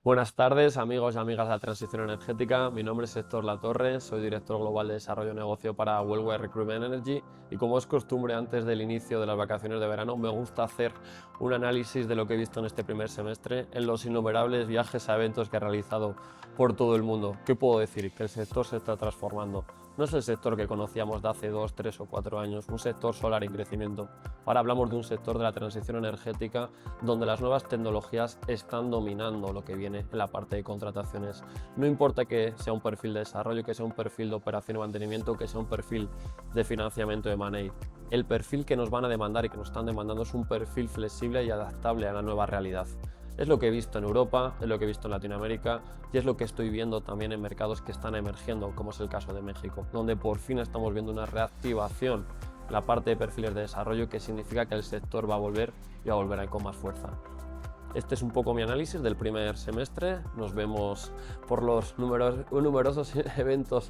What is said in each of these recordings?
Buenas tardes, amigos y amigas de la transición energética. Mi nombre es Héctor Latorre, soy director global de desarrollo de negocio para Worldwide Recruitment Energy y como es costumbre antes del inicio de las vacaciones de verano me gusta hacer un análisis de lo que he visto en este primer semestre en los innumerables viajes a eventos que he realizado por todo el mundo. ¿Qué puedo decir? Que el sector se está transformando. No es el sector que conocíamos de hace 2, 3 o 4 años, un sector solar en crecimiento. Ahora hablamos de un sector de la transición energética donde las nuevas tecnologías están dominando lo que viene en la parte de contrataciones. No importa que sea un perfil de desarrollo, que sea un perfil de operación y mantenimiento, que sea un perfil de financiamiento de money. El perfil que nos van a demandar y que nos están demandando es un perfil flexible y adaptable a la nueva realidad. Es lo que he visto en Europa, es lo que he visto en Latinoamérica y es lo que estoy viendo también en mercados que están emergiendo, como es el caso de México, donde por fin estamos viendo una reactivación en la parte de perfiles de desarrollo que significa que el sector va a volver y va a volver ahí con más fuerza. Este es un poco mi análisis del primer semestre. Nos vemos por los numerosos eventos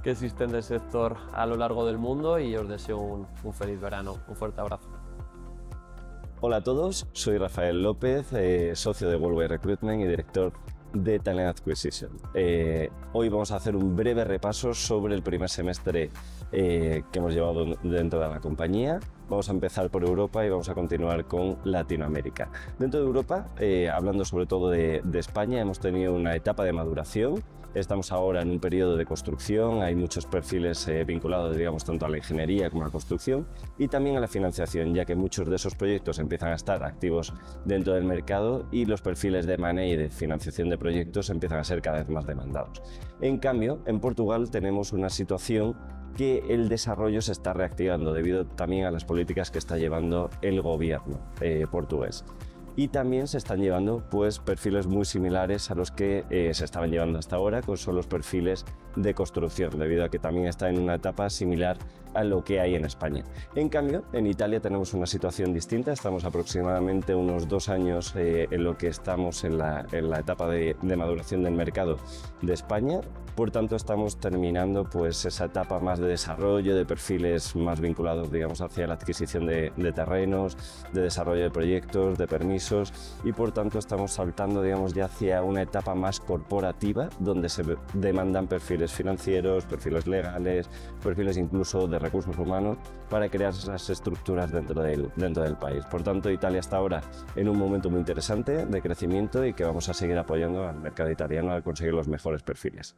que existen del sector a lo largo del mundo y os deseo un feliz verano. Un fuerte abrazo. Hola a todos, soy Rafael López, socio de Worldwide Recruitment y director de Talent Acquisition. Hoy vamos a hacer un breve repaso sobre el primer semestre que hemos llevado dentro de la compañía. Vamos a empezar por Europa y vamos a continuar con Latinoamérica. Dentro de Europa, hablando sobre todo de España, hemos tenido una etapa de maduración. Estamos ahora en un periodo de construcción, hay muchos perfiles vinculados, digamos, tanto a la ingeniería como a la construcción y también a la financiación, ya que muchos de esos proyectos empiezan a estar activos dentro del mercado y los perfiles de money y de financiación de proyectos empiezan a ser cada vez más demandados. En cambio, en Portugal tenemos una situación que el desarrollo se está reactivando debido también a las políticas que está llevando el gobierno portugués. Y también se están llevando perfiles muy similares a los que se estaban llevando hasta ahora, que son los perfiles de construcción, debido a que también está en una etapa similar a lo que hay en España. En cambio, en Italia tenemos una situación distinta, estamos aproximadamente unos 2 años en lo que estamos en la etapa de maduración del mercado de España. Por tanto, estamos terminando esa etapa más de desarrollo, de perfiles más vinculados, digamos, hacia la adquisición de terrenos, de desarrollo de proyectos, de permisos y por tanto estamos saltando, digamos, ya hacia una etapa más corporativa donde se demandan perfiles financieros, perfiles legales, perfiles incluso de recursos humanos para crear esas estructuras dentro del país. Por tanto, Italia está ahora en un momento muy interesante de crecimiento y que vamos a seguir apoyando al mercado italiano a conseguir los mejores perfiles.